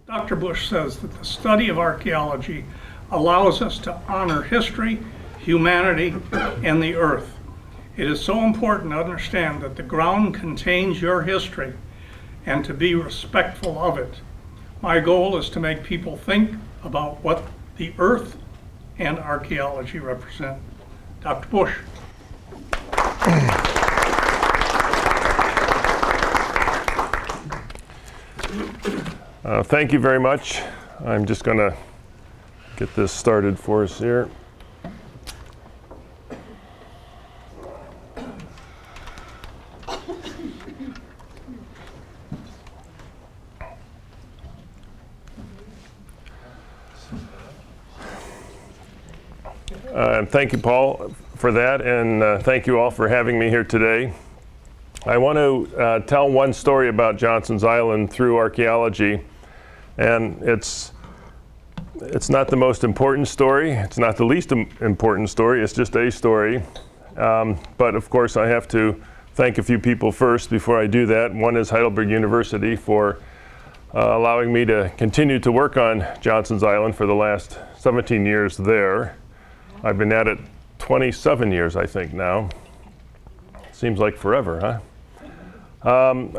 Dr. Bush says that the study of archaeology allows us to honor history, humanity, and the earth. It is so important to understand that the ground contains your history and to be respectful of it. My goal is to make people think about what the earth and archaeology represent. Dr. Bush. Thank you very much. I'm just going to get this started for us here. Thank you, Paul, for that, and thank you all for having me here today. I want to tell one story about Johnson's Island through archaeology, and it's not the most important story. It's not the least important story. It's just a story. But of course, I have to thank a few people first before I do that. One is Heidelberg University for allowing me to continue to work on Johnson's Island for the last 17 years there. I've been at it 27 years, I think, now. Seems like forever, huh?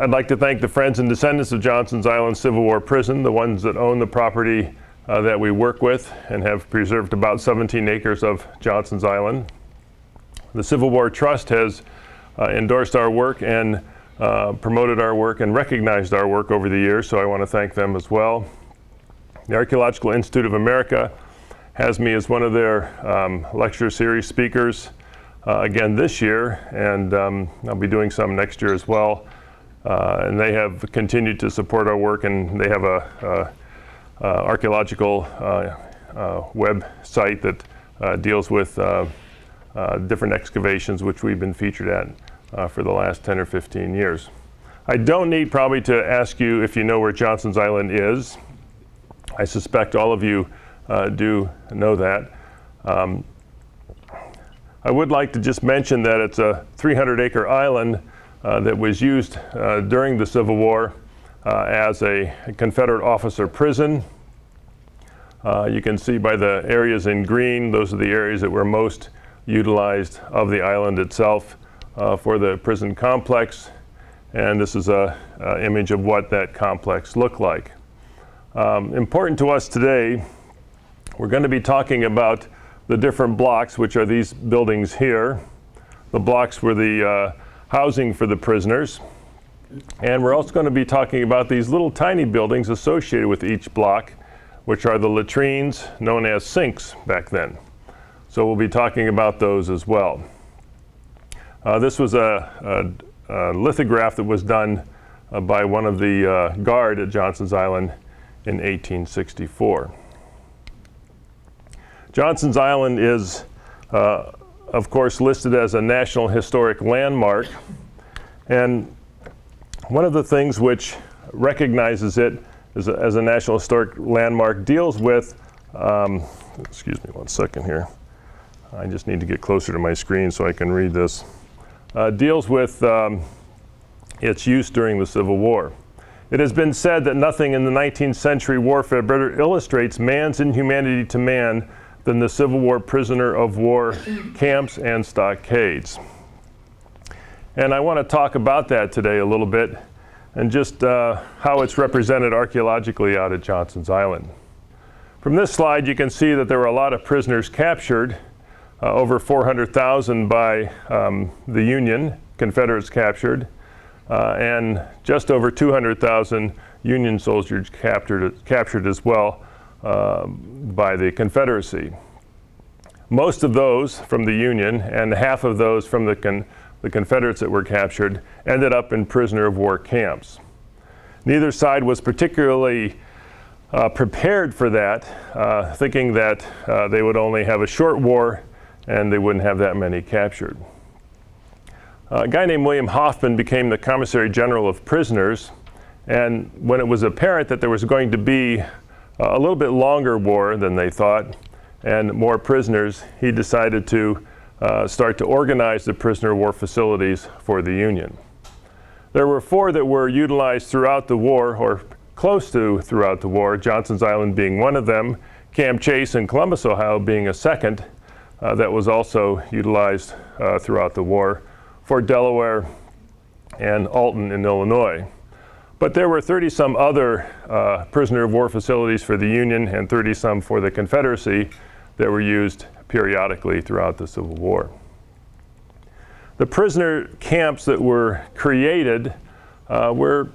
I'd like to thank the friends and descendants of Johnson's Island Civil War prison, the ones that own the property that we work with and have preserved about 17 acres of Johnson's Island. The Civil War Trust has endorsed our work and promoted our work and recognized our work over the years, so I want to thank them as well. The Archaeological Institute of America has me as one of their lecture series speakers again this year, and I'll be doing some next year as well. And they have continued to support our work, and they have a archaeological website that deals with different excavations which we've been featured at for the last 10 or 15 years. I don't need probably to ask you if you know where Johnson's Island is. I suspect all of you do know that. I would like to just mention that it's a 300-acre island that was used during the Civil War as a Confederate officer prison. You can see by the areas in green, those are the areas that were most utilized of the island itself for the prison complex. And this is an image of what that complex looked like. Important to us today, we're going to be talking about the different blocks, which are these buildings here. The blocks were the housing for the prisoners. And we're also going to be talking about these little tiny buildings associated with each block, which are the latrines, known as sinks back then. So we'll be talking about those as well. This was a lithograph that was done by one of the guard at Johnson's Island in 1864. Johnson's Island is, of course, listed as a National Historic Landmark. And one of the things which recognizes it as a National Historic Landmark deals with, excuse me one second here. I just need to get closer to my screen so I can read this. Deals with its use during the Civil War. It has been said that nothing in the 19th century warfare better illustrates man's inhumanity to man than the Civil War prisoner of war camps and stockades. And I want to talk about that today a little bit and just how it's represented archaeologically out at Johnson's Island. From this slide, you can see that there were a lot of prisoners captured, over 400,000 by the Union, Confederates captured, and just over 200,000 Union soldiers captured as well by the Confederacy. Most of those from the Union and half of those from the Confederates that were captured ended up in prisoner of war camps. Neither side was particularly prepared for that, thinking that they would only have a short war and they wouldn't have that many captured. A guy named William Hoffman became the Commissary General of Prisoners, and when it was apparent that there was going to be a little bit longer war than they thought and more prisoners, he decided to start to organize the prisoner of war facilities for the Union. There were 4 that were utilized throughout the war, or close to throughout the war, Johnson's Island being one of them, Camp Chase in Columbus, Ohio being a second that was also utilized throughout the war, Fort Delaware and Alton in Illinois. But there were 30-some other prisoner of war facilities for the Union and 30-some for the Confederacy that were used periodically throughout the Civil War. The prisoner camps that were created were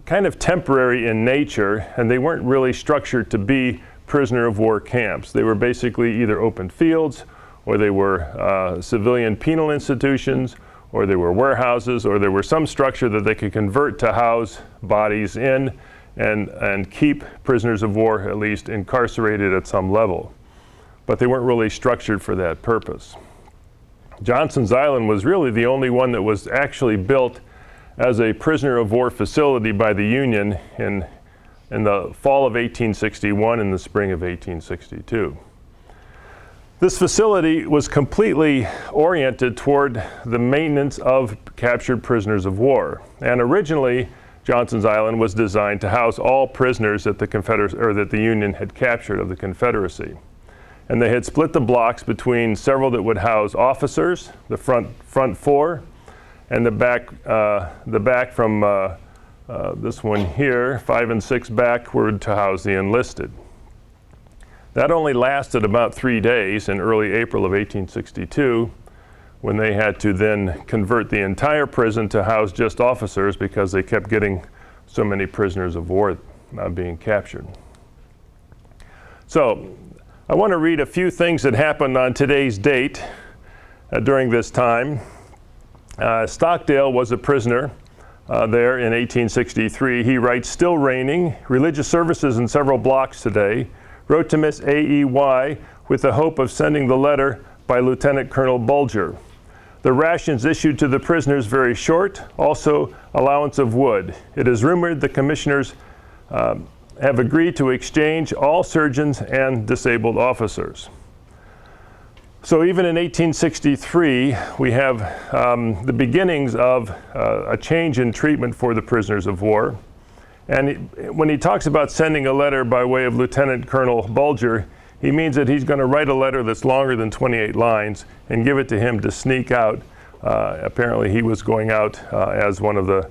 kind of temporary in nature, and they weren't really structured to be prisoner of war camps. They were basically either open fields, or they were civilian penal institutions, or they were warehouses, or there were some structure that they could convert to house bodies in and keep prisoners of war at least incarcerated at some level. But they weren't really structured for that purpose. Johnson's Island was really the only one that was actually built as a prisoner of war facility by the Union in the fall of 1861 and the spring of 1862. This facility was completely oriented toward the maintenance of captured prisoners of war. And originally, Johnson's Island was designed to house all prisoners that the Union had captured of the Confederacy. And they had split the blocks between several that would house officers, the front four, and the back from this one here, 5 and 6 backward, to house the enlisted. That only lasted about 3 days in early April of 1862, when they had to then convert the entire prison to house just officers because they kept getting so many prisoners of war being captured. So I want to read a few things that happened on today's date during this time. Stockdale was a prisoner there in 1863. He writes, "Still raining, religious services in several blocks today. Wrote to Miss A.E.Y. with the hope of sending the letter by Lieutenant Colonel Bulger. The rations issued to the prisoners very short, also allowance of wood. It is rumored the commissioners have agreed to exchange all surgeons and disabled officers." So even in 1863, we have the beginnings of a change in treatment for the prisoners of war. And when he talks about sending a letter by way of Lieutenant Colonel Bulger, he means that he's going to write a letter that's longer than 28 lines and give it to him to sneak out. Apparently he was going out as one of the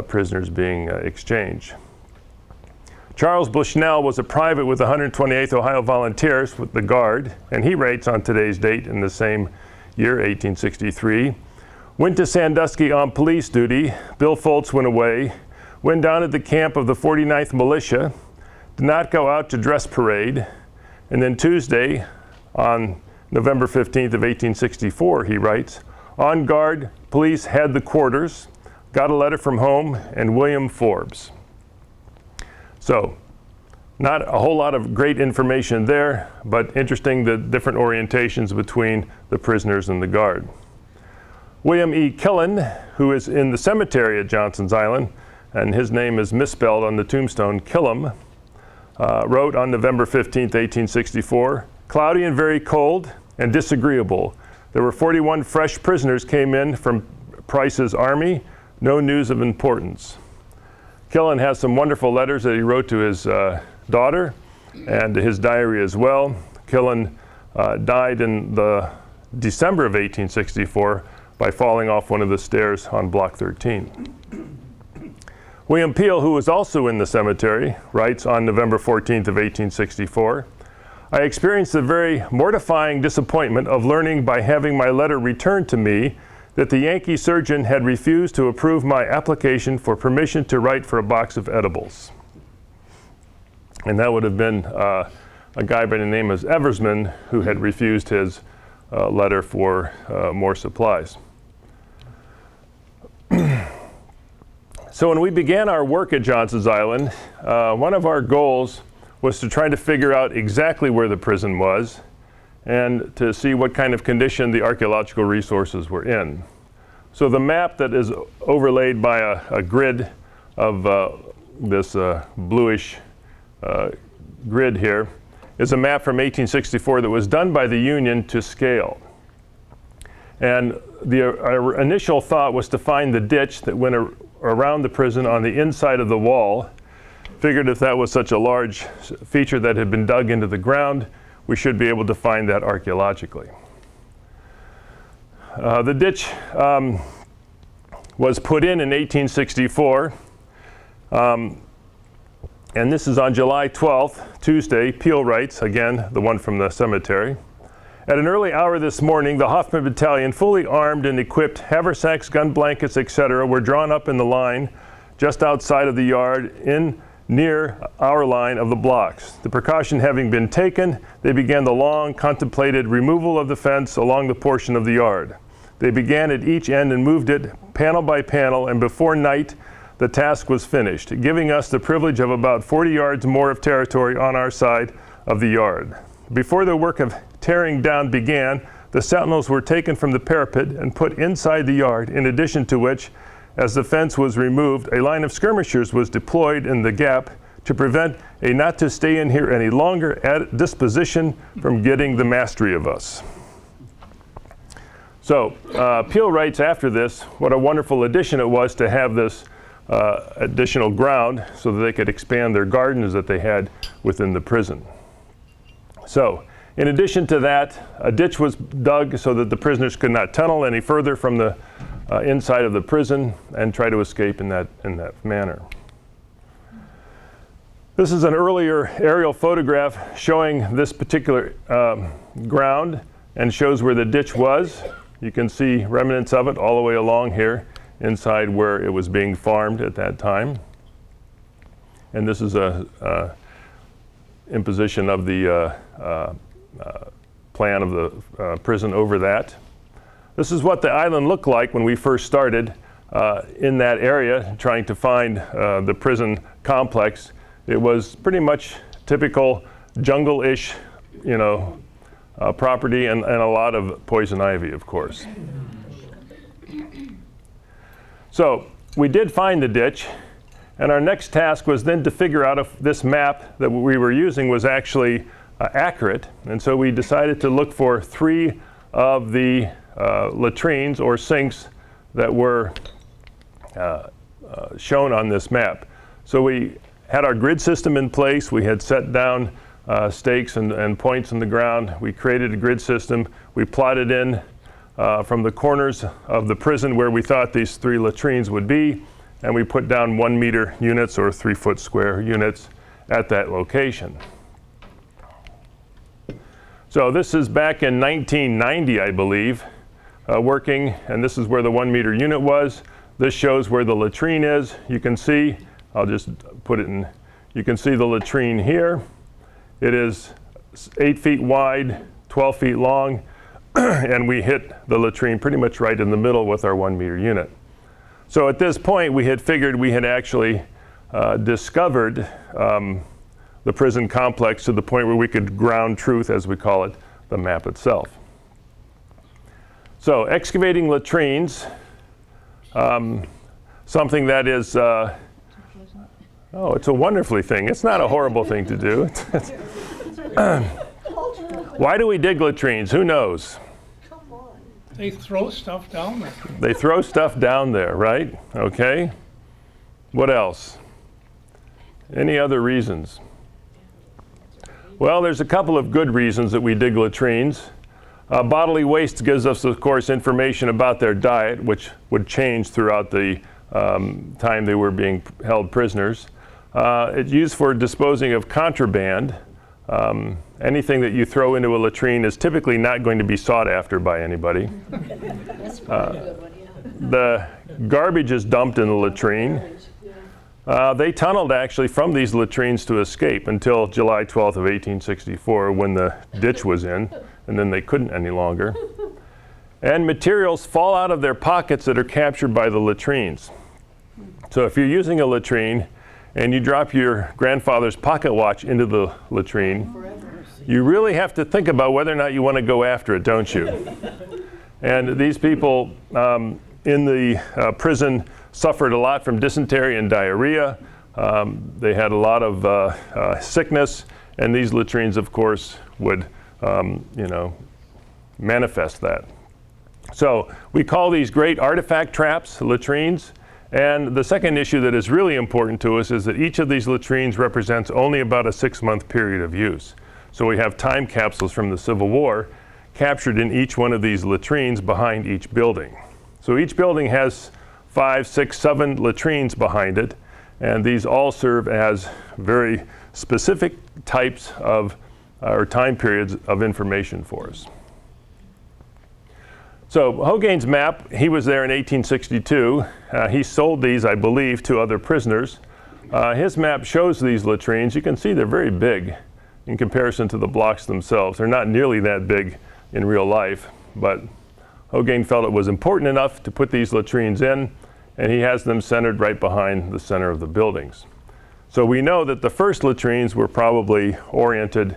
prisoners being exchanged. Charles Bushnell was a private with the 128th Ohio Volunteers with the Guard, and he writes on today's date in the same year, 1863, "Went to Sandusky on police duty. Bill Foltz went away. Went down at the camp of the 49th Militia. Did not go out to dress parade. And then Tuesday, on November 15th of 1864, he writes, on guard, police had the quarters. Got a letter from home and William Forbes." So, not a whole lot of great information there, but interesting the different orientations between the prisoners and the guard. William E. Kellen, who is in the cemetery at Johnson's Island, and his name is misspelled on the tombstone, Killam, wrote on November 15th, 1864, "Cloudy and very cold and disagreeable. There were 41 fresh prisoners came in from Price's army. No news of importance." Kellen has some wonderful letters that he wrote to his daughter and his diary as well. Kellen died in the December of 1864 by falling off one of the stairs on Block 13. William Peel, who was also in the cemetery, writes on November 14th of 1864, "I experienced the very mortifying disappointment of learning by having my letter returned to me that the Yankee surgeon had refused to approve my application for permission to write for a box of edibles." And that would have been a guy by the name of Eversman who had refused his letter for more supplies. So when we began our work at Johnson's Island, one of our goals was to try to figure out exactly where the prison was and to see what kind of condition the archaeological resources were in. So the map that is overlaid by a grid of this bluish grid here is a map from 1864 that was done by the Union to scale. And our initial thought was to find the ditch that went around the prison on the inside of the wall, figured if that was such a large feature that had been dug into the ground, we should be able to find that archaeologically. The ditch was put in 1864, and this is on July 12th, Tuesday. Peel writes, again, the one from the cemetery. At an early hour this morning, the Hoffman battalion, fully armed and equipped, haversacks, gun blankets, etc., were drawn up in the line just outside of the yard in near our line of the blocks. The precaution having been taken, they began the long contemplated removal of the fence along the portion of the yard. They began at each end and moved it panel by panel, and before night the task was finished, giving us the privilege of about 40 yards more of territory on our side of the yard. Before the work of tearing down began, the sentinels were taken from the parapet and put inside the yard, in addition to which, as the fence was removed, a line of skirmishers was deployed in the gap to prevent a not to stay in here any longer disposition from getting the mastery of us. So Peel writes after this, what a wonderful addition it was to have this additional ground so that they could expand their gardens that they had within the prison. So in addition to that, a ditch was dug so that the prisoners could not tunnel any further from the inside of the prison and try to escape in that manner. This is an earlier aerial photograph showing this particular ground and shows where the ditch was. You can see remnants of it all the way along here inside where it was being farmed at that time. And this is a imposition of the plan of the prison over that. This is what the island looked like when we first started in that area trying to find the prison complex. It was pretty much typical jungle-ish, property and a lot of poison ivy, of course. So we did find the ditch, and our next task was then to figure out if this map that we were using was actually accurate. And so we decided to look for 3 of the latrines or sinks that were shown on this map. So we had our grid system in place. We had set down stakes and points in the ground. We created a grid system. We plotted in from the corners of the prison where we thought these 3 latrines would be, and we put down 1 meter units or 3 foot square units at that location. So this is back in 1990, I believe, working, and this is where the 1 meter unit was. This shows where the latrine is. You can see, I'll just put it in, you can see the latrine here. It is 8 feet wide, 12 feet long, and we hit the latrine pretty much right in the middle with our 1 meter unit. So at this point, we had figured we had actually discovered the prison complex to the point where we could ground truth, as we call it, the map itself. So excavating latrines, something that is, it's a wonderfully thing. It's not a horrible thing to do. Why do we dig latrines? Who knows? They throw stuff down there. They throw stuff down there, right? Okay. What else? Any other reasons? Well, there's a couple of good reasons that we dig latrines. Bodily waste gives us, of course, information about their diet, which would change throughout the time they were being held prisoners. It's used for disposing of contraband. Anything that you throw into a latrine is typically not going to be sought after by anybody. That's probably a good one, yeah. The garbage is dumped in the latrine. They tunneled actually from these latrines to escape until July 12th of 1864 when the ditch was in, and then they couldn't any longer. And materials fall out of their pockets that are captured by the latrines. So if you're using a latrine and you drop your grandfather's pocket watch into the latrine, you really have to think about whether or not you want to go after it, don't you? And these people in the prison suffered a lot from dysentery and diarrhea. They had a lot of sickness, and these latrines, of course, would manifest that. So we call these great artifact traps latrines, And the second issue that is really important to us is that each of these latrines represents only about a 6-month period of use. So we have time capsules from the Civil War captured in each one of these latrines behind each building. So each building has 5, 6, 7 latrines behind it, and these all serve as very specific types of or time periods of information for us. So Hughs Map, he was there in 1862. He sold these, I believe, to other prisoners. His map shows these latrines. You can see they're very big in comparison to the blocks themselves. They're not nearly that big in real life, but Hughs felt it was important enough to put these latrines in, and he has them centered right behind the center of the buildings. So we know that the first latrines were probably oriented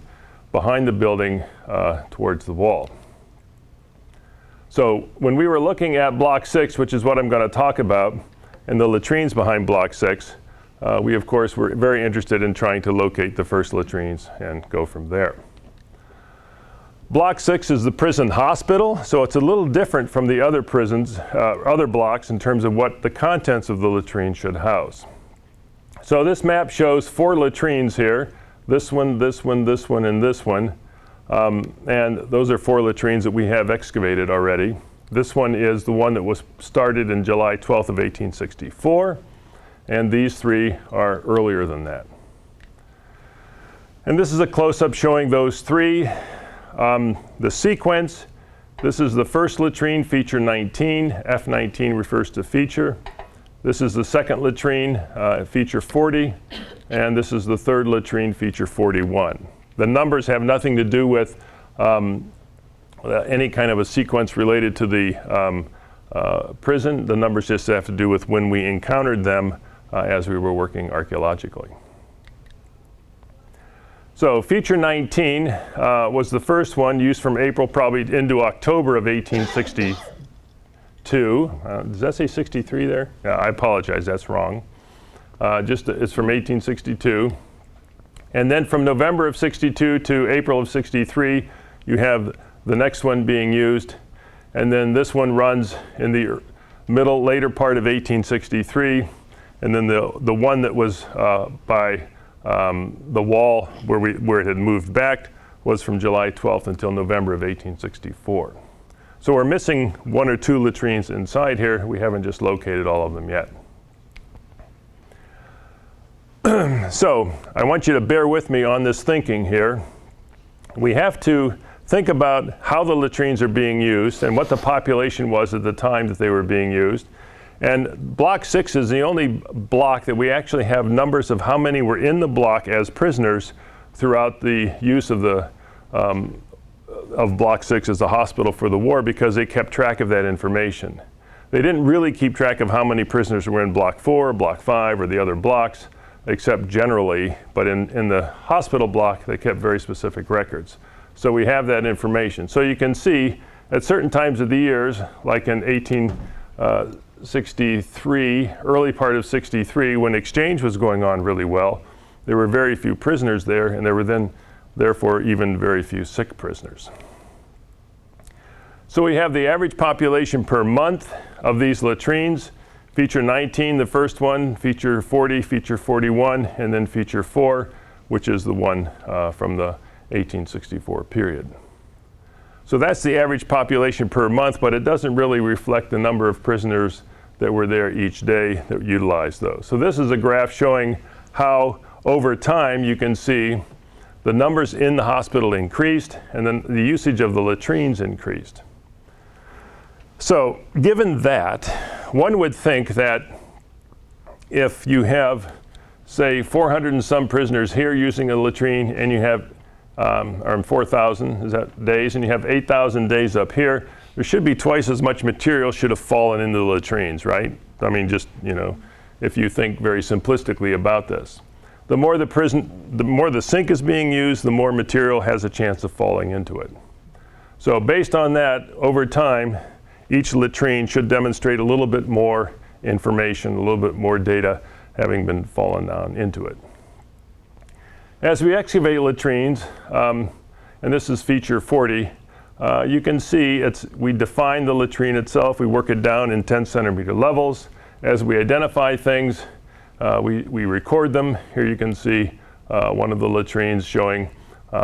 behind the building towards the wall. So when we were looking at Block 6, which is what I'm going to talk about, and the latrines behind Block 6, we of course were very interested in trying to locate the first latrines and go from there. Block 6 is the prison hospital, so it's a little different from the other prisons, other blocks in terms of what the contents of the latrine should house. So this map shows 4 latrines here, this one, this one, this one, and this one. And those are 4 latrines that we have excavated already. This one is the one that was started in July 12th of 1864, and these 3 are earlier than that. And this is a close-up showing those 3. The sequence, this is the first latrine, feature 19. F19 refers to feature. This is the second latrine, feature 40, and this is the third latrine, feature 41. The numbers have nothing to do with any kind of a sequence related to the prison. The numbers just have to do with when we encountered them as we were working archaeologically. So feature 19 was the first one, used from April probably into October of 1862. Does that say 63 there? Yeah, I apologize, that's wrong. It's from 1862. And then from November of 62 to April of 63, you have the next one being used. And then this one runs in the later part of 1863. And then the one that was by the wall where it had moved back was from July 12th until November of 1864. So we're missing 1 or 2 latrines inside here. We haven't just located all of them yet. So I want you to bear with me on this thinking here. We have to think about how the latrines are being used and what the population was at the time that they were being used. And Block 6 is the only block that we actually have numbers of how many were in the block as prisoners throughout the use of Block 6 as a hospital for the war, because they kept track of that information. They didn't really keep track of how many prisoners were in Block 4, Block 5, or the other blocks, except generally, but in the hospital block, they kept very specific records. So we have that information. So you can see at certain times of the years, like in 1863, early part of 63, when exchange was going on really well, there were very few prisoners there, and there were then, therefore, even very few sick prisoners. So we have the average population per month of these latrines. Feature 19, the first one, feature 40, feature 41, and then feature 4, which is the one from the 1864 period. So that's the average population per month, but it doesn't really reflect the number of prisoners that were there each day that utilized those. So this is a graph showing how over time you can see the numbers in the hospital increased and then the usage of the latrines increased. So given that, one would think that if you have, say, 400 and some prisoners here using a latrine, and you have, or 4,000 is that days, and you have 8,000 days up here, there should be twice as much material should have fallen into the latrines, right? I mean, just, if you think very simplistically about this. The more the sink is being used, the more material has a chance of falling into it. So based on that, over time, each latrine should demonstrate a little bit more information, a little bit more data having been fallen down into it. As we excavate latrines, and this is feature 40, you can see we define the latrine itself, we work it down in 10 centimeter levels, as we identify things, we record them. Here you can see one of the latrines showing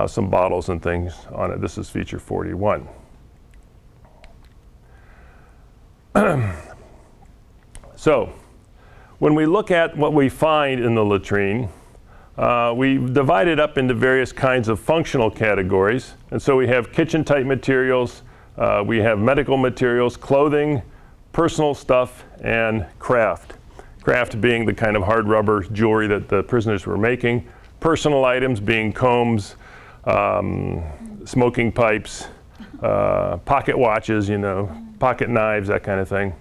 some bottles and things on it. This is feature 41. So, when we look at what we find in the latrine, we divide it up into various kinds of functional categories. And so we have kitchen-type materials, we have medical materials, clothing, personal stuff, and craft. Craft being the kind of hard rubber jewelry that the prisoners were making. Personal items being combs, smoking pipes, pocket watches, pocket knives, that kind of thing.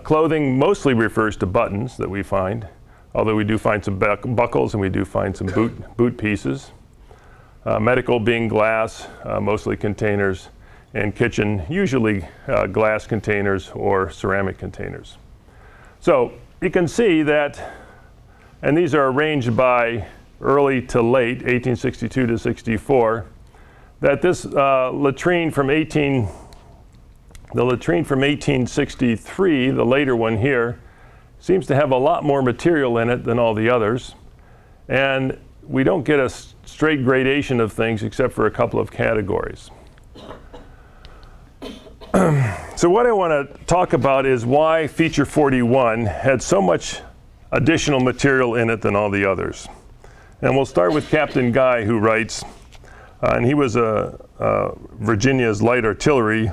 Clothing mostly refers to buttons that we find, although we do find some buckles and we do find some boot pieces. Medical being glass, mostly containers, and kitchen, usually glass containers or ceramic containers. So you can see that, and these are arranged by early to late, 1862 to 64, that this latrine from 1863, the later one here, seems to have a lot more material in it than all the others. And we don't get a straight gradation of things except for a couple of categories. So what I want to talk about is why feature 41 had so much additional material in it than all the others. And we'll start with Captain Guy, who writes, and he was Virginia's light artillery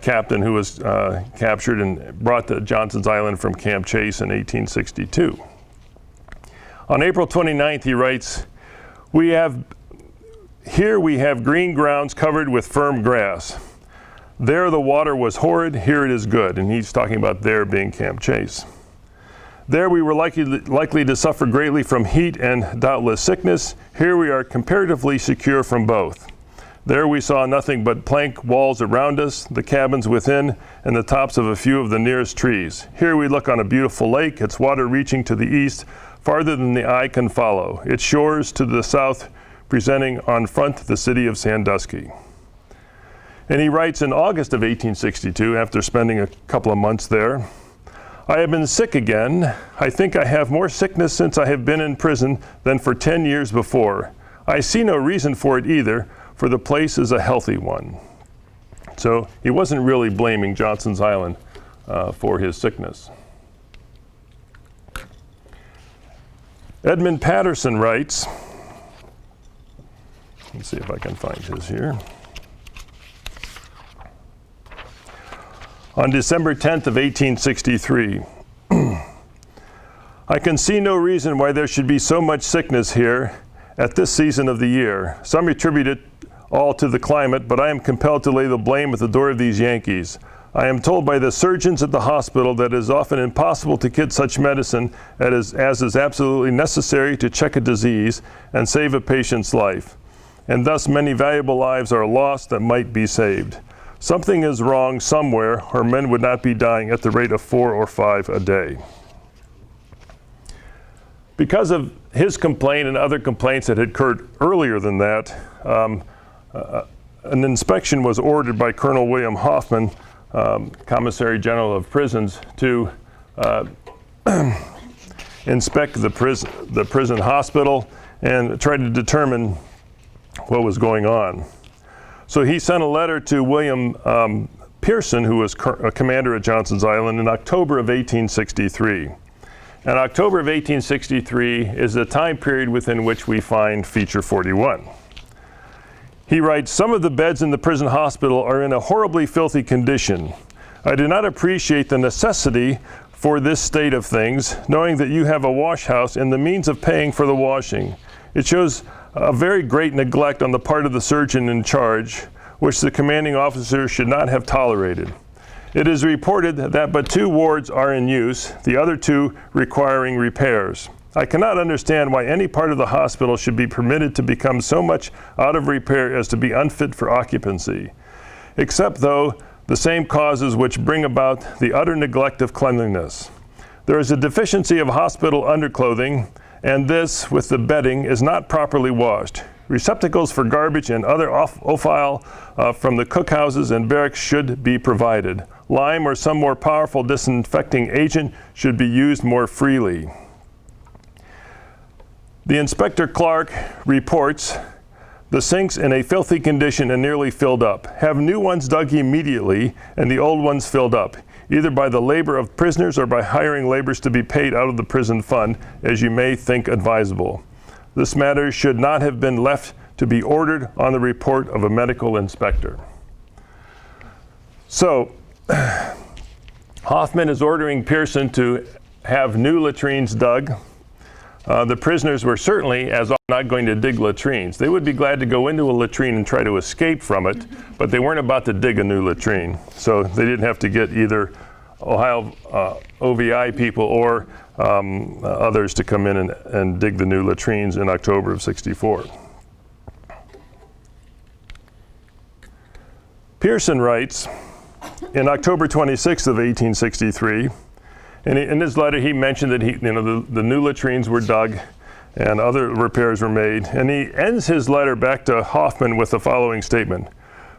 captain who was captured and brought to Johnson's Island from Camp Chase in 1862. On April 29th, he writes, Here we have green grounds covered with firm grass. There the water was horrid, here it is good. And he's talking about there being Camp Chase. There we were likely to suffer greatly from heat and doubtless sickness. Here we are comparatively secure from both. There we saw nothing but plank walls around us, the cabins within, and the tops of a few of the nearest trees. Here we look on a beautiful lake, its water reaching to the east, farther than the eye can follow, its shores to the south, presenting on front the city of Sandusky. And he writes in August of 1862, after spending a couple of months there, I have been sick again. I think I have more sickness since I have been in prison than for 10 years before. I see no reason for it either, for the place is a healthy one. So he wasn't really blaming Johnson's Island for his sickness. Edmund Patterson writes, let's see if I can find his here. On December 10th of 1863, I can see no reason why there should be so much sickness here at this season of the year. Some attribute it all to the climate, but I am compelled to lay the blame at the door of these Yankees. I am told by the surgeons at the hospital that it is often impossible to get such medicine as is absolutely necessary to check a disease and save a patient's life. And thus many valuable lives are lost that might be saved. Something is wrong somewhere, or men would not be dying at the rate of 4 or 5 a day. Because of his complaint and other complaints that had occurred earlier than that, an inspection was ordered by Colonel William Hoffman, Commissary General of Prisons, to inspect the prison hospital and try to determine what was going on. So he sent a letter to William Pearson, who was a commander at Johnson's Island, in October of 1863. And October of 1863 is the time period within which we find feature 41. He writes, some of the beds in the prison hospital are in a horribly filthy condition. I do not appreciate the necessity for this state of things, knowing that you have a wash house and the means of paying for the washing. It shows a very great neglect on the part of the surgeon in charge, which the commanding officer should not have tolerated. It is reported that but 2 wards are in use, the other 2 requiring repairs. I cannot understand why any part of the hospital should be permitted to become so much out of repair as to be unfit for occupancy, except though the same causes which bring about the utter neglect of cleanliness. There is a deficiency of hospital underclothing, and this, with the bedding, is not properly washed. Receptacles for garbage and other offal from the cookhouses and barracks should be provided. lime, or some more powerful disinfecting agent should be used more freely. The Inspector Clark reports, the sinks in a filthy condition and nearly filled up. Have new ones dug immediately and the old ones filled up, either by the labor of prisoners or by hiring laborers to be paid out of the prison fund, as you may think advisable. This matter should not have been left to be ordered on the report of a medical inspector. So, Hoffman is ordering Pearson to have new latrines dug. The prisoners were certainly, as not going to dig latrines. They would be glad to go into a latrine and try to escape from it, but they weren't about to dig a new latrine. So they didn't have to get either Ohio OVI people or others to come in and dig the new latrines in October of '64. Pearson writes, in October 26th of 1863, and in his letter he mentioned that the new latrines were dug and other repairs were made, and he ends his letter back to Hoffman with the following statement.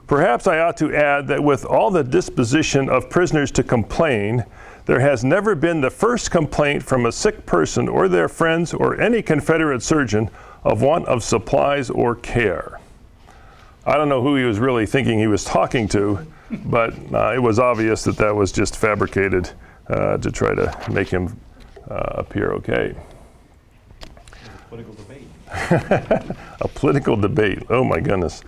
Perhaps I ought to add that with all the disposition of prisoners to complain, there has never been the first complaint from a sick person or their friends or any Confederate surgeon of want of supplies or care. I don't know who he was really thinking he was talking to, but it was obvious that that was just fabricated to try to make him appear okay. Political debate. A political debate. Oh my goodness.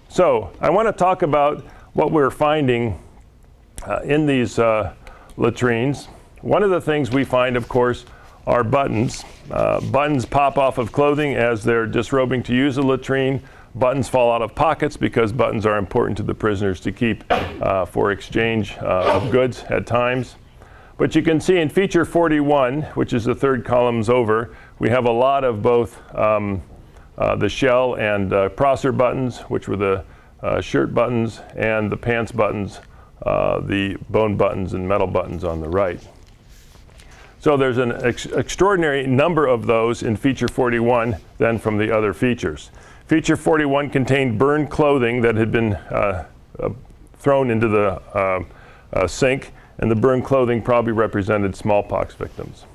So I want to talk about what we're finding in these latrines. One of the things we find, of course, are buttons. Buttons pop off of clothing as they're disrobing to use a latrine. Buttons fall out of pockets because buttons are important to the prisoners to keep for exchange of goods at times. But you can see in feature 41, which is the third columns over, we have a lot of both the shell and Prosser buttons, which were the shirt buttons, and the pants buttons, the bone buttons and metal buttons on the right. So there's an extraordinary number of those in feature 41 than from the other features. Feature 41 contained burned clothing that had been thrown into the sink, and the burned clothing probably represented smallpox victims.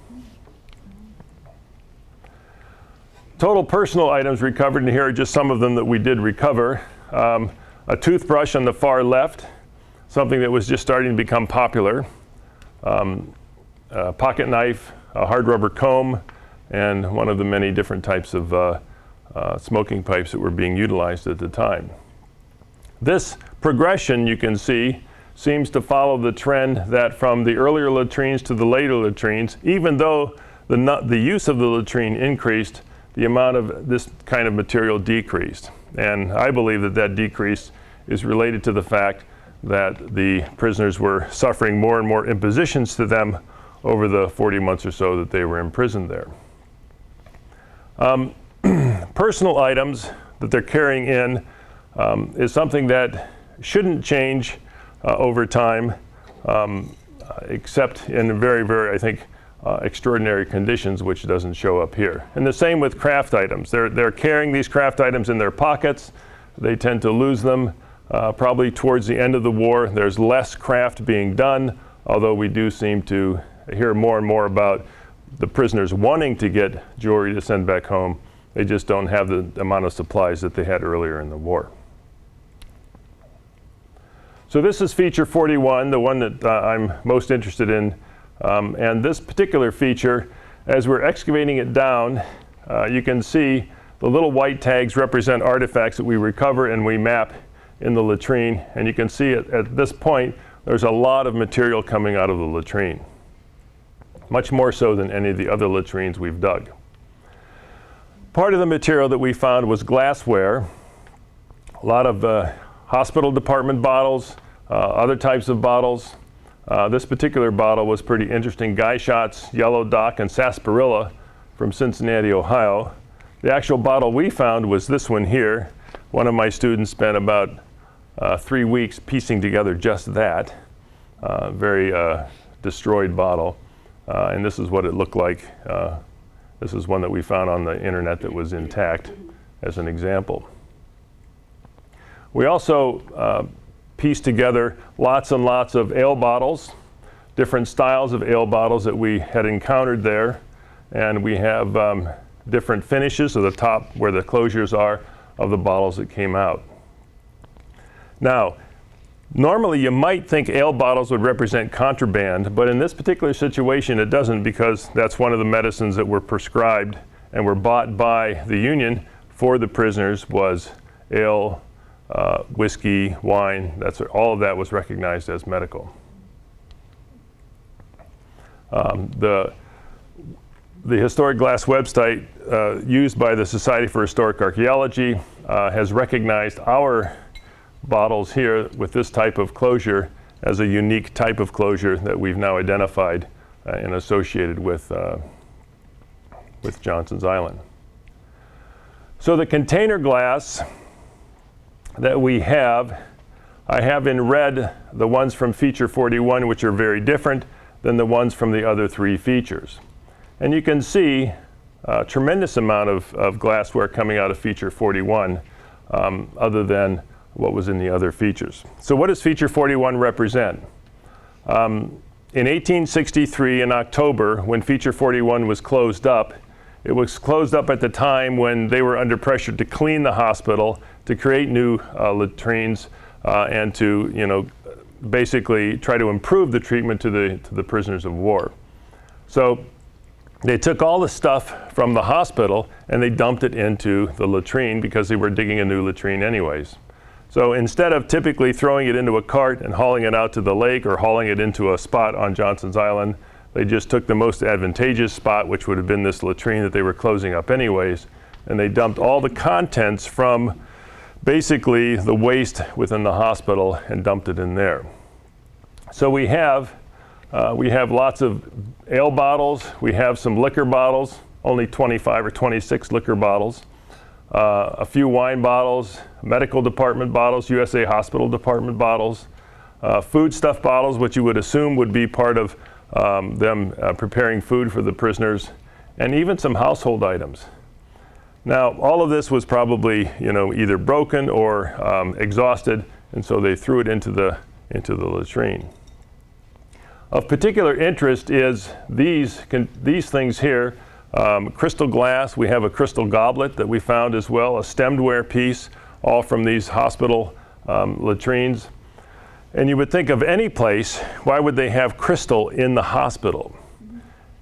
Total personal items recovered, and here are just some of them that we did recover. A toothbrush on the far left, something that was just starting to become popular. A pocket knife, a hard rubber comb, and one of the many different types of smoking pipes that were being utilized at the time. This progression, you can see, seems to follow the trend that from the earlier latrines to the later latrines, even though the use of the latrine increased, the amount of this kind of material decreased. And I believe that that decrease is related to the fact that the prisoners were suffering more and more impositions to them over the 40 months or so that they were imprisoned there. Personal items that they're carrying in is something that shouldn't change over time, except in very, very, I think, extraordinary conditions, which doesn't show up here. And the same with craft items. They're carrying these craft items in their pockets. They tend to lose them probably towards the end of the war. There's less craft being done, although we do seem to hear more and more about the prisoners wanting to get jewelry to send back home. They just don't have the amount of supplies that they had earlier in the war. So this is feature 41, the one that I'm most interested in. And this particular feature, as we're excavating it down, you can see the little white tags represent artifacts that we recover and we map in the latrine. And you can see at this point, there's a lot of material coming out of the latrine, much more so than any of the other latrines we've dug. Part of the material that we found was glassware, a lot of hospital department bottles, other types of bottles. This particular bottle was pretty interesting. Guy Shots, Yellow Dock, and Sarsaparilla from Cincinnati, Ohio. The actual bottle we found was this one here. One of my students spent about 3 weeks piecing together just that. Very destroyed bottle. And this is what it looked like. This is one that we found on the internet that was intact as an example. We also pieced together lots and lots of ale bottles, different styles of ale bottles that we had encountered there. And we have different finishes, so the top where the closures are of the bottles that came out. Now, normally you might think ale bottles would represent contraband, but in this particular situation it doesn't, because that's one of the medicines that were prescribed and were bought by the Union for the prisoners was ale, whiskey, wine. All of that was recognized as medical. The historic glass website used by the Society for Historic Archaeology has recognized our bottles here with this type of closure as a unique type of closure that we've now identified and associated with Johnson's Island. So the container glass that we have, I have in red the ones from feature 41, which are very different than the ones from the other three features. And you can see a tremendous amount of glassware coming out of feature 41 other than what was in the other features. So what does feature 41 represent? In 1863 in October, when feature 41 was closed up, it was closed up at the time when they were under pressure to clean the hospital, to create new latrines, and to basically try to improve the treatment to the prisoners of war. So they took all the stuff from the hospital and they dumped it into the latrine because they were digging a new latrine anyways. So instead of typically throwing it into a cart and hauling it out to the lake or hauling it into a spot on Johnson's Island, they just took the most advantageous spot, which would have been this latrine that they were closing up anyways, and they dumped all the contents from basically the waste within the hospital and dumped it in there. So we have lots of ale bottles, we have some liquor bottles, only 25 or 26 liquor bottles, a few wine bottles, medical department bottles, USA Hospital Department bottles, foodstuff bottles, which you would assume would be part of them preparing food for the prisoners, and even some household items. Now, all of this was probably, either broken or exhausted, and so they threw it into the latrine. Of particular interest is these things here. Crystal glass. We have a crystal goblet that we found as well, a stemware piece, all from these hospital latrines. And you would think of any place, why would they have crystal in the hospital?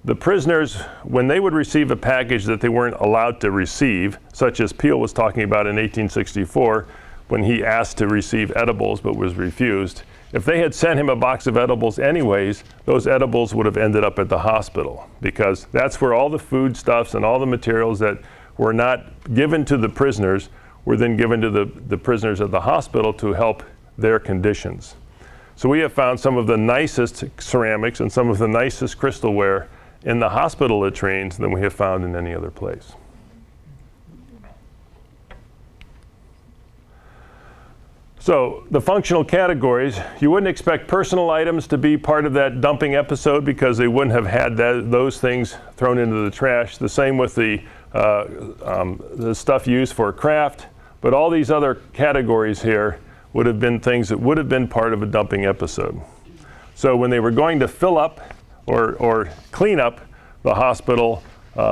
The prisoners, when they would receive a package that they weren't allowed to receive, such as Peale was talking about in 1864, when he asked to receive edibles but was refused, if they had sent him a box of edibles anyways, those edibles would have ended up at the hospital, because that's where all the foodstuffs and all the materials that were not given to the prisoners were then given to the prisoners at the hospital to help their conditions. So we have found some of the nicest ceramics and some of the nicest crystalware in the hospital latrines than we have found in any other place. So the functional categories, you wouldn't expect personal items to be part of that dumping episode because they wouldn't have had those things thrown into the trash. The same with the stuff used for craft, but all these other categories here would have been things that would have been part of a dumping episode. So when they were going to fill up or clean up the hospital,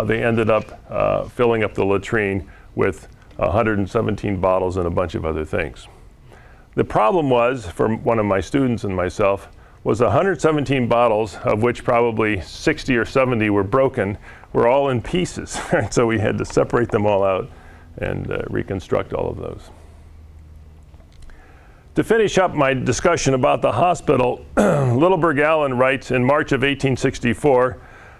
they ended up filling up the latrine with 117 bottles and a bunch of other things. The problem was, for one of my students and myself, was 117 bottles, of which probably 60 or 70 were broken, were all in pieces. So we had to separate them all out and reconstruct all of those. To finish up my discussion about the hospital, Littleburg Allen writes in March of 1864,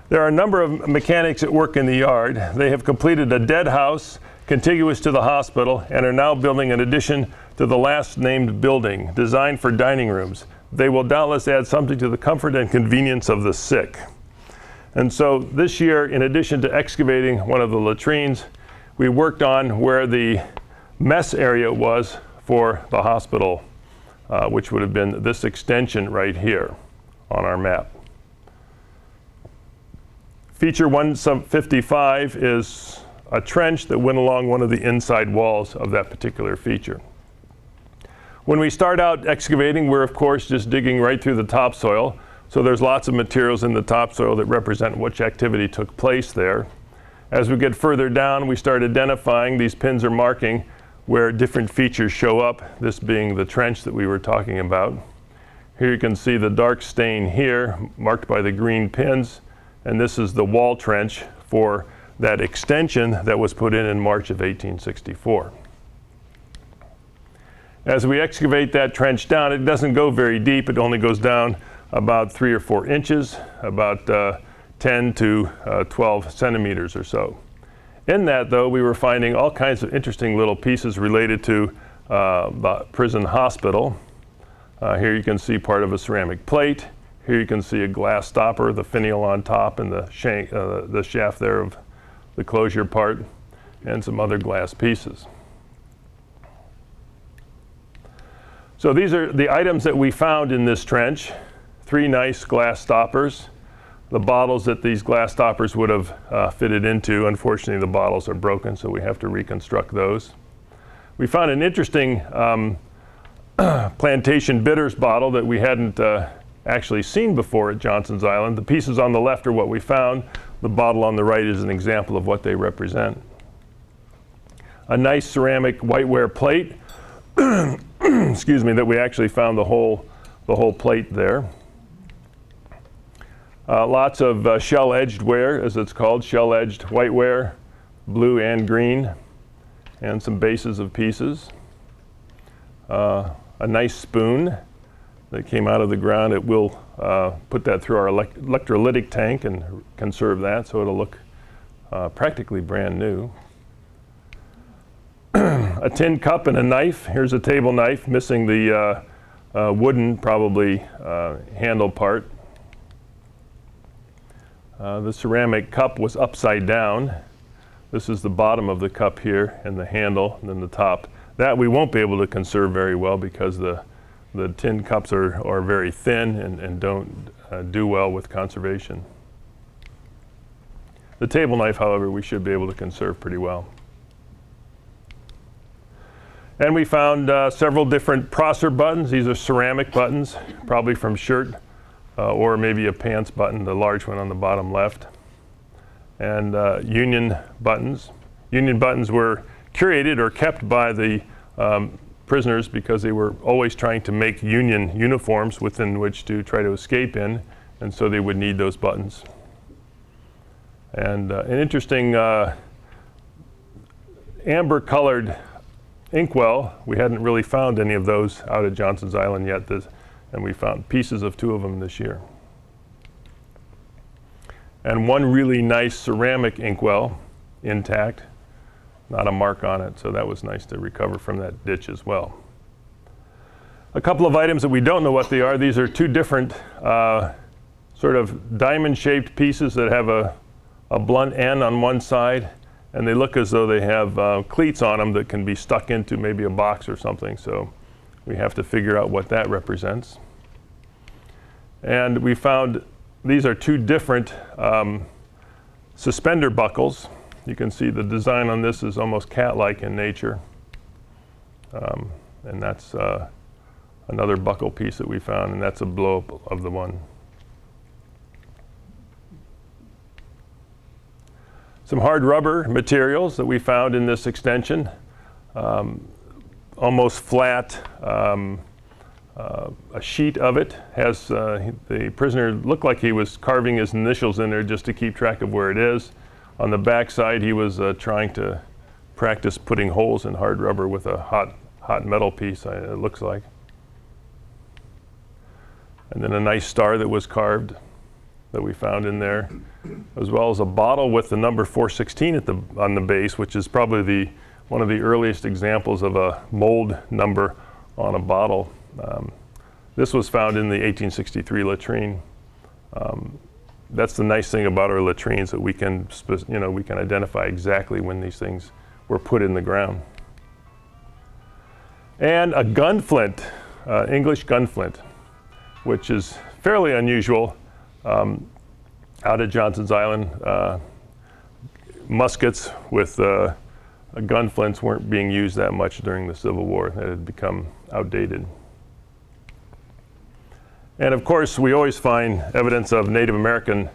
there are a number of mechanics at work in the yard. They have completed a dead house contiguous to the hospital and are now building an addition to the last named building, designed for dining rooms. They will doubtless add something to the comfort and convenience of the sick. And so this year, in addition to excavating one of the latrines, we worked on where the mess area was for the hospital, which would have been this extension right here on our map. Feature 155 is a trench that went along one of the inside walls of that particular feature. When we start out excavating, we're of course just digging right through the topsoil. So there's lots of materials in the topsoil that represent which activity took place there. As we get further down, we start identifying, these pins are marking where different features show up, this being the trench that we were talking about. Here you can see the dark stain here, marked by the green pins, and this is the wall trench for that extension that was put in March of 1864. As we excavate that trench down, it doesn't go very deep. It only goes down about 3 or 4 inches, about 10 to 12 centimeters or so. In that, though, we were finding all kinds of interesting little pieces related to the prison hospital. Here you can see part of a ceramic plate. Here you can see a glass stopper, the finial on top, and the shaft there of the closure part, and some other glass pieces. So these are the items that we found in this trench. 3 nice glass stoppers. The bottles that these glass stoppers would have fitted into, unfortunately the bottles are broken, so we have to reconstruct those. We found an interesting plantation bitters bottle that we hadn't actually seen before at Johnson's Island. The pieces on the left are what we found. The bottle on the right is an example of what they represent. A nice ceramic whiteware plate, excuse me, that we actually found the whole plate there. Lots of shell-edged ware, as it's called, shell-edged whiteware, blue and green, and some bases of pieces. A nice spoon that came out of the ground. It will put that through our electrolytic tank and conserve that, so it'll look practically brand new. A tin cup and a knife. Here's a table knife, missing the wooden, probably, handle part. The ceramic cup was upside down. This is the bottom of the cup here, and the handle, and then the top. That we won't be able to conserve very well because the tin cups are very thin and don't do well with conservation. The table knife, however, we should be able to conserve pretty well. And we found several different Prosser buttons. These are ceramic buttons, probably from shirt or maybe a pants button, the large one on the bottom left. And Union buttons. Union buttons were curated or kept by the prisoners because they were always trying to make Union uniforms within which to try to escape in, and so they would need those buttons. And an interesting amber-colored Inkwell. We hadn't really found any of those out at Johnson's Island yet, and we found pieces of 2 of them this year. And one really nice ceramic Inkwell, intact, not a mark on it, so that was nice to recover from that ditch as well. A couple of items that we don't know what they are. These are 2 different sort of diamond-shaped pieces that have a blunt end on one side, and they look as though they have cleats on them that can be stuck into maybe a box or something, so we have to figure out what that represents. And we found these are 2 different suspender buckles. You can see the design on this is almost cat-like in nature. And that's another buckle piece that we found, and that's a blow-up of the one. Some hard rubber materials that we found in this extension. Almost flat, a sheet of it has, the prisoner looked like he was carving his initials in there just to keep track of where it is. On the back side, he was trying to practice putting holes in hard rubber with a hot metal piece, it looks like. And then a nice star that was carved that we found in there, as well as a bottle with the number 416 on the base, which is probably one of the earliest examples of a mold number on a bottle. This was found in the 1863 latrine. That's the nice thing about our latrines, that we can identify exactly when these things were put in the ground. And a gunflint, English gunflint, which is fairly unusual out at Johnson's Island. Muskets with gun flints weren't being used that much during the Civil War. That had become outdated. And of course, we always find evidence of Native American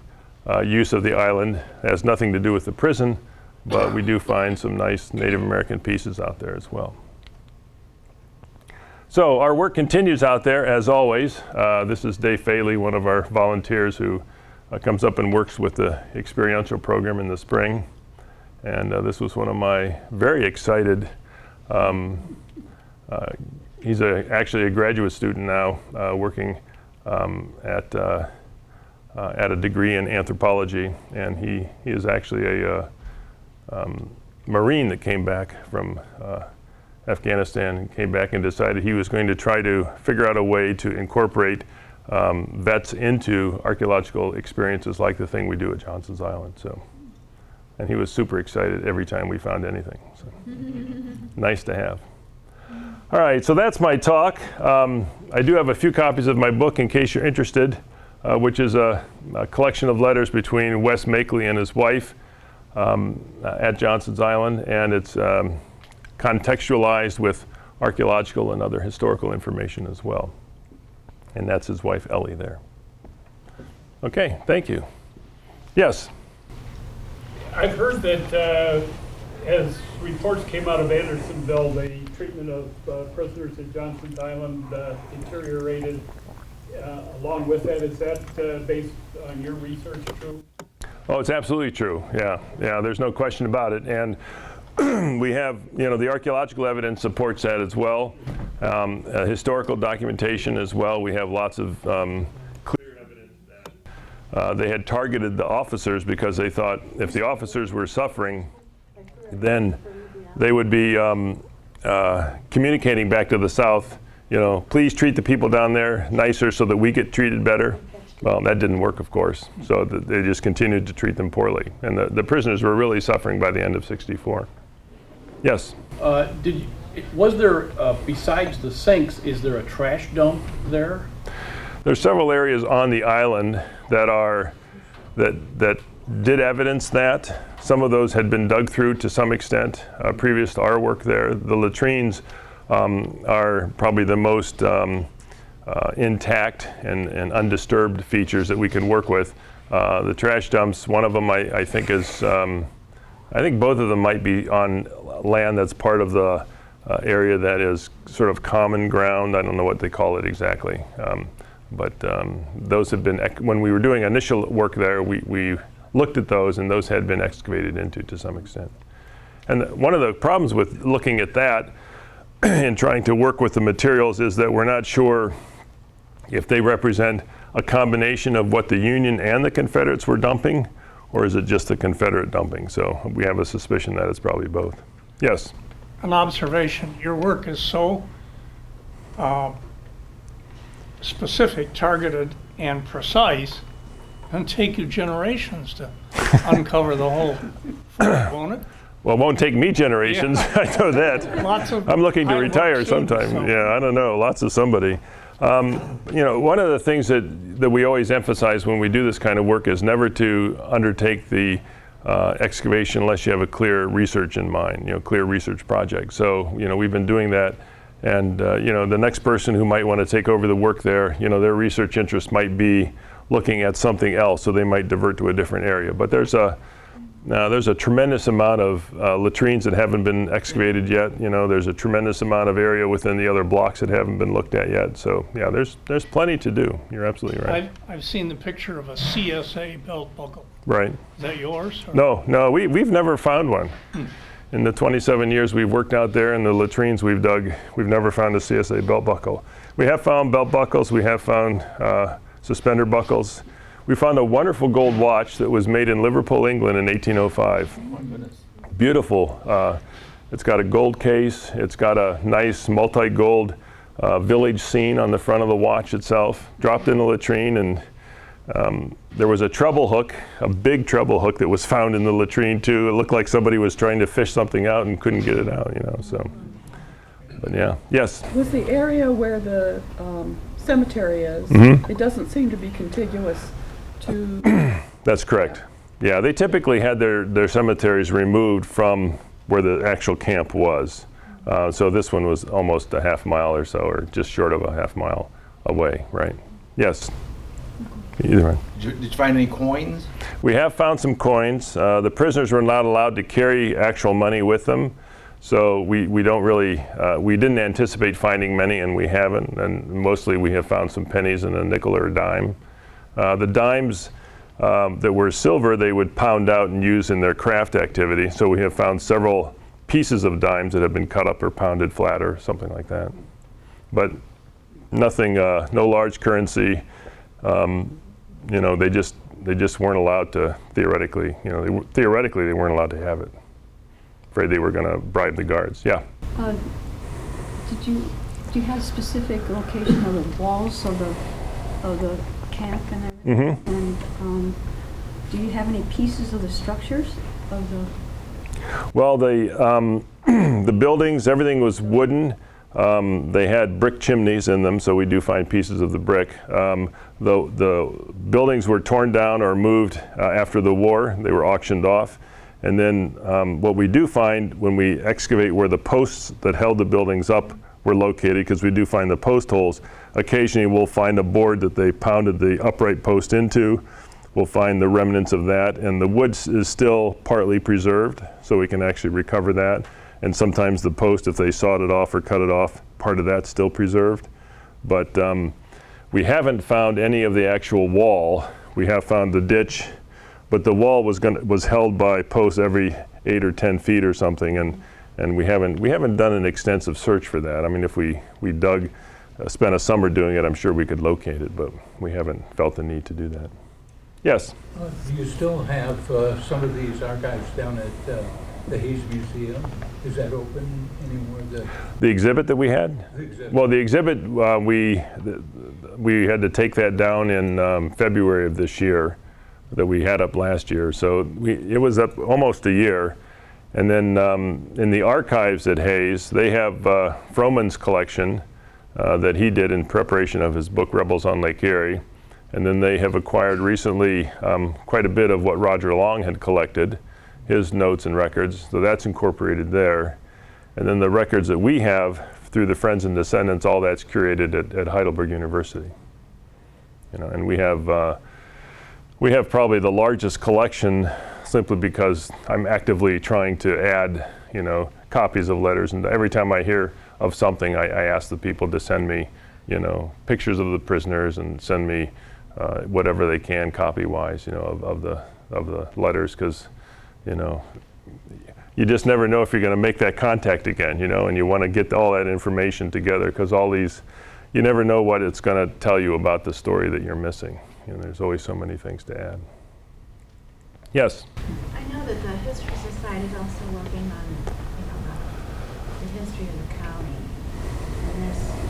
use of the island. It has nothing to do with the prison, but we do find some nice Native American pieces out there as well. So our work continues out there as always. This is Dave Phaley, one of our volunteers who comes up and works with the experiential program in the spring. And this was one of my very excited, he's actually a graduate student now working at a degree in anthropology, and he is actually a Marine that came back from Afghanistan and came back and decided he was going to try to figure out a way to incorporate vets into archaeological experiences like the thing we do at Johnson's Island. So, and he was super excited every time we found anything. So. Nice to have. All right, so that's my talk. I do have a few copies of my book in case you're interested, which is a collection of letters between Wes Makeley and his wife at Johnson's Island, and it's contextualized with archaeological and other historical information as well. And that's his wife Ellie there. Okay, thank you. Yes? I've heard that as reports came out of Andersonville, the treatment of prisoners at Johnson's Island deteriorated along with that. Is that based on your research true? Oh, it's absolutely true. Yeah, there's no question about it. And we have, the archaeological evidence supports that as well. Historical documentation as well. We have lots of clear evidence that they had targeted the officers because they thought if the officers were suffering, then they would be communicating back to the South, please treat the people down there nicer so that we get treated better. Well, that didn't work, of course, so they just continued to treat them poorly. And the prisoners were really suffering by the end of '64. Yes? Was there, besides the sinks, is there a trash dump there? There's several areas on the island that did evidence that. Some of those had been dug through to some extent previous to our work there. The latrines are probably the most intact and undisturbed features that we can work with. The trash dumps, one of them I think is, I think both of them might be on land that's part of the area that is sort of common ground. I don't know what they call it exactly. But those have been, when we were doing initial work there, we looked at those, and those had been excavated into to some extent. And one of the problems with looking at that and trying to work with the materials is that we're not sure if they represent a combination of what the Union and the Confederates were dumping, or is it just the Confederate dumping? So we have a suspicion that it's probably both. Yes? An observation, your work is so specific, targeted, and precise, it'll take you generations to uncover the whole fort, won't it? Well, it won't take me generations, Yeah. I know that. Lots of I'm looking to high retire work sometime. students, so- Yeah, I don't know, lots of somebody. One of the things that we always emphasize when we do this kind of work is never to undertake the excavation unless you have a clear research in mind, clear research project. So, we've been doing that, and the next person who might want to take over the work there, their research interest might be looking at something else, so they might divert to a different area. But there's a tremendous amount of latrines that haven't been excavated yet. There's a tremendous amount of area within the other blocks that haven't been looked at yet. So yeah, there's plenty to do. You're absolutely right. I've seen the picture of a CSA belt buckle. Right. Is that yours? Or? No, we've never found one. In the 27 years we've worked out there and the latrines we've dug, we've never found a CSA belt buckle. We have found belt buckles, we have found suspender buckles. We found a wonderful gold watch that was made in Liverpool, England in 1805. Oh my goodness. Beautiful. It's got a gold case. It's got a nice multi-gold village scene on the front of the watch itself. Dropped in the latrine, and there was a treble hook, a big treble hook that was found in the latrine too. It looked like somebody was trying to fish something out and couldn't get it out, so. But yeah, yes? Was the area where the cemetery is, it doesn't seem to be contiguous to... That's correct. Yeah, they typically had their cemeteries removed from where the actual camp was. So this one was almost a half mile or so, or just short of a half mile away, right? Yes. Either one. Did you find any coins? We have found some coins. The prisoners were not allowed to carry actual money with them, so we don't really, we didn't anticipate finding many, and we haven't, and mostly we have found some pennies and a nickel or a dime. The dimes that were silver, they would pound out and use in their craft activity, so we have found several pieces of dimes that have been cut up or pounded flat or something like that. But nothing, no large currency. You know, they just weren't allowed to, theoretically, you know, theoretically they weren't allowed to have it. Afraid they were going to bribe the guards. Yeah. Do you have specific location of the walls of the camp and everything? Mm-hmm. And do you have any pieces of the structures of the? Well, the buildings, everything was wooden. They had brick chimneys in them, so we do find pieces of the brick. The buildings were torn down or moved after the war. They were auctioned off. And then what we do find when we excavate where the posts that held the buildings up were located, because we do find the post holes, occasionally we'll find a board that they pounded the upright post into. We'll find the remnants of that, and the wood is still partly preserved, so we can actually recover that. And sometimes the post, if they sawed it off or cut it off, part of that's still preserved. But we haven't found any of the actual wall. We have found the ditch, but the wall was held by posts every 8 or 10 feet or something, and we haven't done an extensive search for that. I mean, if we dug, spent a summer doing it, I'm sure we could locate it, but we haven't felt the need to do that. Yes? Do you still have some of these archives down at the Hughs Museum? Is that open anymore? The exhibit that we had? The exhibit. Well, the exhibit, we had to take that down in February of this year, that we had up last year. So it was up almost a year. And then in the archives at Hayes, they have Froman's collection that he did in preparation of his book, Rebels on Lake Erie. And then they have acquired recently quite a bit of what Roger Long had collected, his notes and records, so that's incorporated there. And then the records that we have through the Friends and Descendants, all that's curated at Heidelberg University. You know, and we have probably the largest collection, simply because I'm actively trying to add, you know, copies of letters, and every time I hear of something, I ask the people to send me, you know, pictures of the prisoners and send me whatever they can copy-wise, you know, of the letters, because, you know, you just never know if you're going to make that contact again, you know, and you want to get all that information together, because all these, you never know what it's going to tell you about the story that you're missing. You know, there's always so many things to add. Yes? I know that the History Society is also working on, you know, the history of the county. And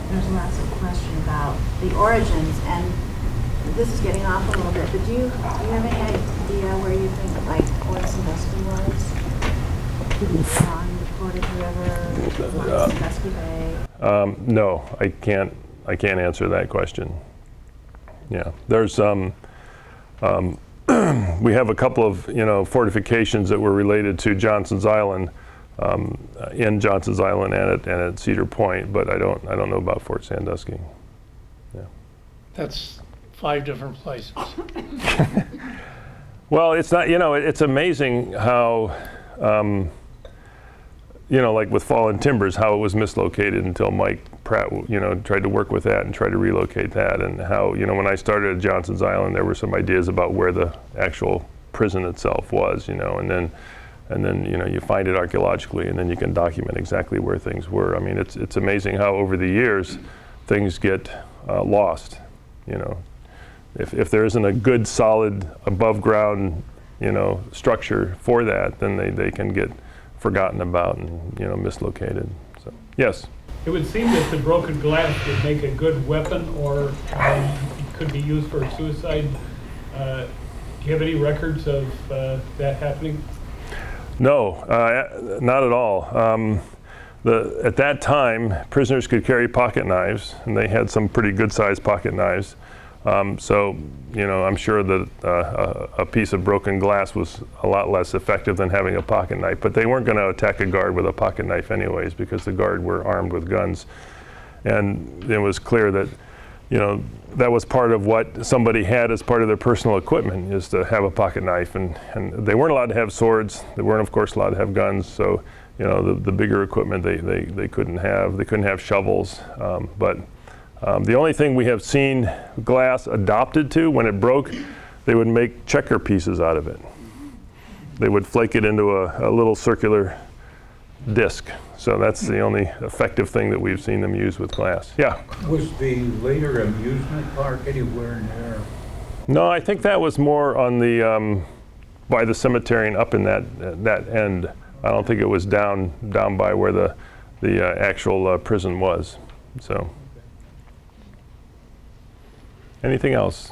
there's lots of question about the origins, and this is getting off a little bit, but do you have any idea where you think, like, Fort Sandusky was? On the Portage River, Sandusky Bay? No, I can't answer that question. Yeah, there's we have a couple of, you know, fortifications that were related to Johnson's Island, in Johnson's Island and at Cedar Point, but I don't know about Fort Sandusky. Yeah. That's 5 different places. Well, it's not, you know, it's amazing how, you know, like with Fallen Timbers, how it was mislocated until Mike Pratt, you know, tried to work with that and try to relocate that, and how, you know, when I started at Johnson's Island, there were some ideas about where the actual prison itself was, you know, and then, you know, you find it archaeologically, and then you can document exactly where things were. I mean, it's amazing how over the years things get lost, you know. If there isn't a good, solid, above ground, you know, structure for that, then they can get forgotten about and, you know, mislocated. So, yes? It would seem that the broken glass would make a good weapon, or could be used for suicide. Do you have any records of that happening? No, not at all. At that time, prisoners could carry pocket knives, and they had some pretty good-sized pocket knives. So, you know, I'm sure that a piece of broken glass was a lot less effective than having a pocket knife. But they weren't going to attack a guard with a pocket knife anyways, because the guard were armed with guns. And it was clear that, you know, that was part of what somebody had as part of their personal equipment, is to have a pocket knife. And they weren't allowed to have swords. They weren't, of course, allowed to have guns. So, you know, the bigger equipment they couldn't have. They couldn't have shovels. The only thing we have seen glass adopted to, when it broke, they would make checker pieces out of it. They would flake it into a little circular disc. So that's the only effective thing that we've seen them use with glass. Yeah? Was the later amusement park anywhere near? No, I think that was more on the, by the cemetery and up in that end. I don't think it was down by where the actual prison was. So. Anything else?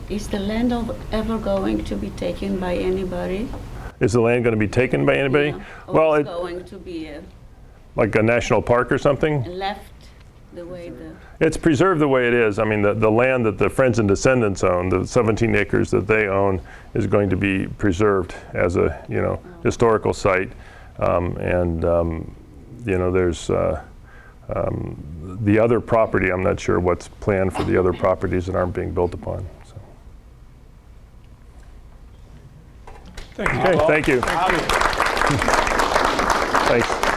Is the land ever going to be taken by anybody? Is the land going to be taken by anybody? Yeah. Or Well, it's going to be like a national park or something? left the way the... It's preserved the way it is. I mean, the land that the Friends and Descendants own, the 17 acres that they own, is going to be preserved as a, you know, historical site. You know, there's the other property, I'm not sure what's planned for the other properties that aren't being built upon. So. Thank you. Okay, thank you. Thanks.